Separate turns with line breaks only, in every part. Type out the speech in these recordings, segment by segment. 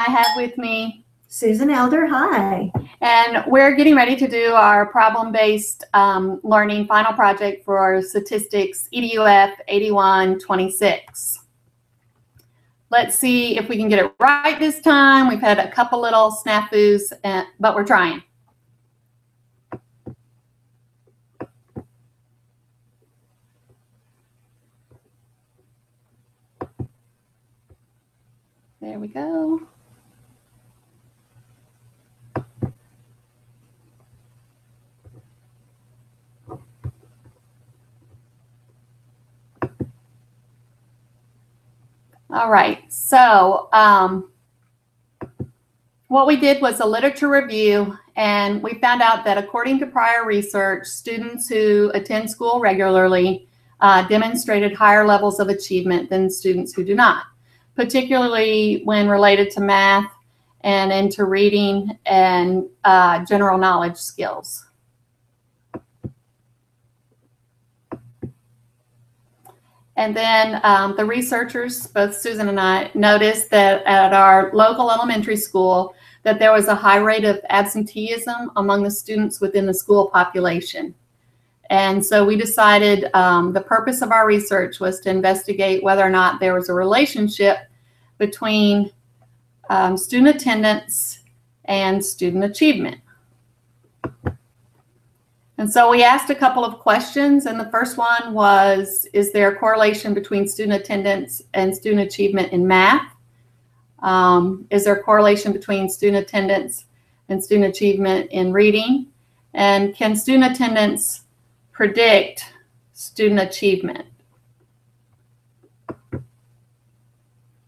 have with me
Susan Elder, hi.
And we're getting ready to do our problem-based learning final project for statistics EDUF 8126. Let's see if we can get it right this time. We've had a couple little snafus, but we're trying. There we go. All right, so what we did was a literature review, and we found out that according to prior research, students who attend school regularly demonstrated higher levels of achievement than students who do not, particularly when related to math and into reading and general knowledge skills. And then the researchers, both Susan and I, noticed that at our local elementary school that there was a high rate of absenteeism among the students within the school population. And so we decided the purpose of our research was to investigate whether or not there was a relationship between student attendance and student achievement. And so we asked a couple of questions, and the first one was, is there a correlation between student attendance and student achievement in math? Is there a correlation between student attendance and student achievement in reading? And can student attendance predict student achievement?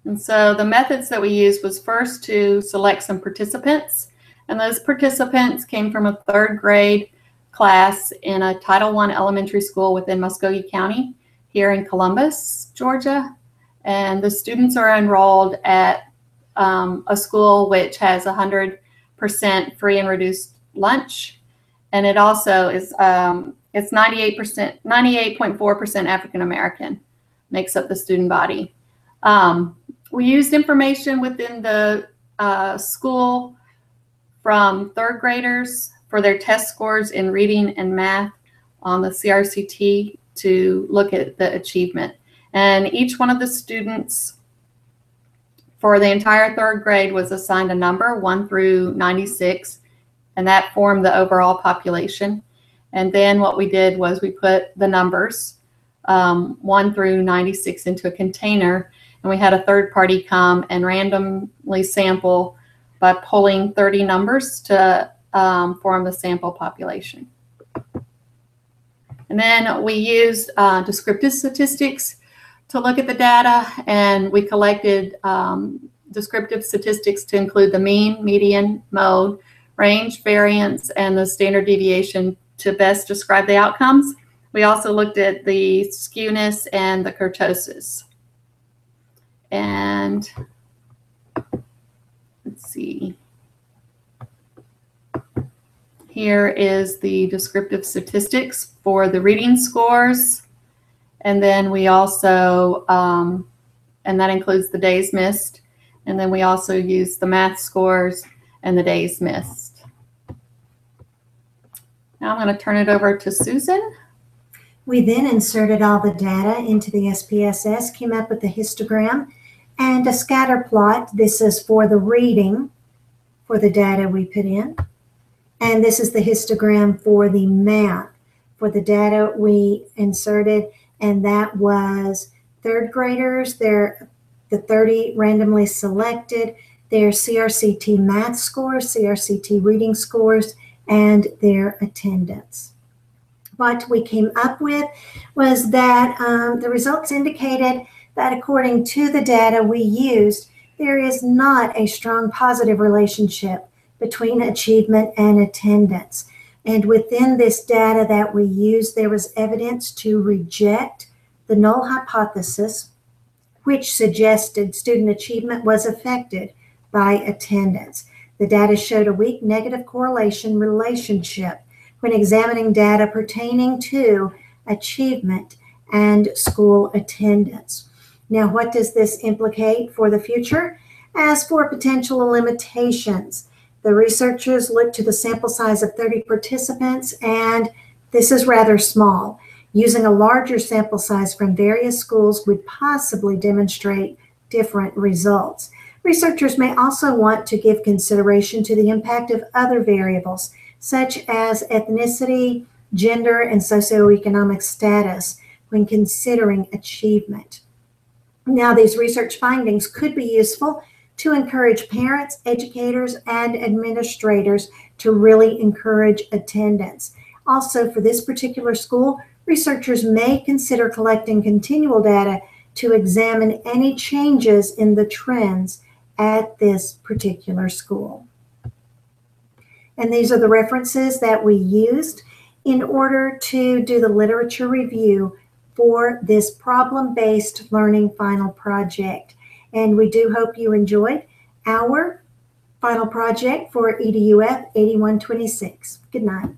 And so the methods that we used was first to select some participants, and those participants came from a 3rd grade class in a Title I elementary school within Muskogee County here in Columbus, Georgia. And the students are enrolled at a school which has 100% free and reduced lunch. And it also is, it's 98.4% African American makes up the student body. We used information within the school from 3rd graders for their test scores in reading and math on the CRCT to look at the achievement. And each one of the students for the entire 3rd grade was assigned a number, 1 through 96, and that formed the overall population. And then what we did was we put the numbers 1 through 96 into a container, and we had a 3rd party come and randomly sample by pulling 30 numbers to form the sample population. And then we used descriptive statistics to look at the data, and we collected descriptive statistics to include the mean, median, mode, range, variance, and the standard deviation to best describe the outcomes. We also looked at the skewness and the kurtosis. And let's see. Here is the descriptive statistics for the reading scores. And then we also, and that includes the days missed. And then we also use the math scores and the days missed. Now I'm going to turn it over to Susan.
We then inserted all the data into the SPSS, came up with a histogram and a scatter plot. This is for the reading for the data we put in. And this is the histogram for the math for the data we inserted, and that was 3rd graders, the 30 randomly selected, their CRCT math scores, CRCT reading scores, and their attendance. What we came up with was that the results indicated that according to the data we used, there is not a strong positive relationship between achievement and attendance. And within this data that we used, there was evidence to reject the null hypothesis, which suggested student achievement was affected by attendance. The data showed a weak negative correlation relationship when examining data pertaining to achievement and school attendance. Now, what does this implicate for the future? As for potential limitations, the researchers looked to the sample size of 30 participants, and this is rather small. Using a larger sample size from various schools would possibly demonstrate different results. Researchers may also want to give consideration to the impact of other variables, such as ethnicity, gender, and socioeconomic status when considering achievement. Now, these research findings could be useful to encourage parents, educators, and administrators to really encourage attendance. Also, for this particular school, researchers may consider collecting continual data to examine any changes in the trends at this particular school. And these are the references that we used in order to do the literature review for this problem-based learning final project. And we do hope you enjoyed our final project for EDUF 8126. Good night.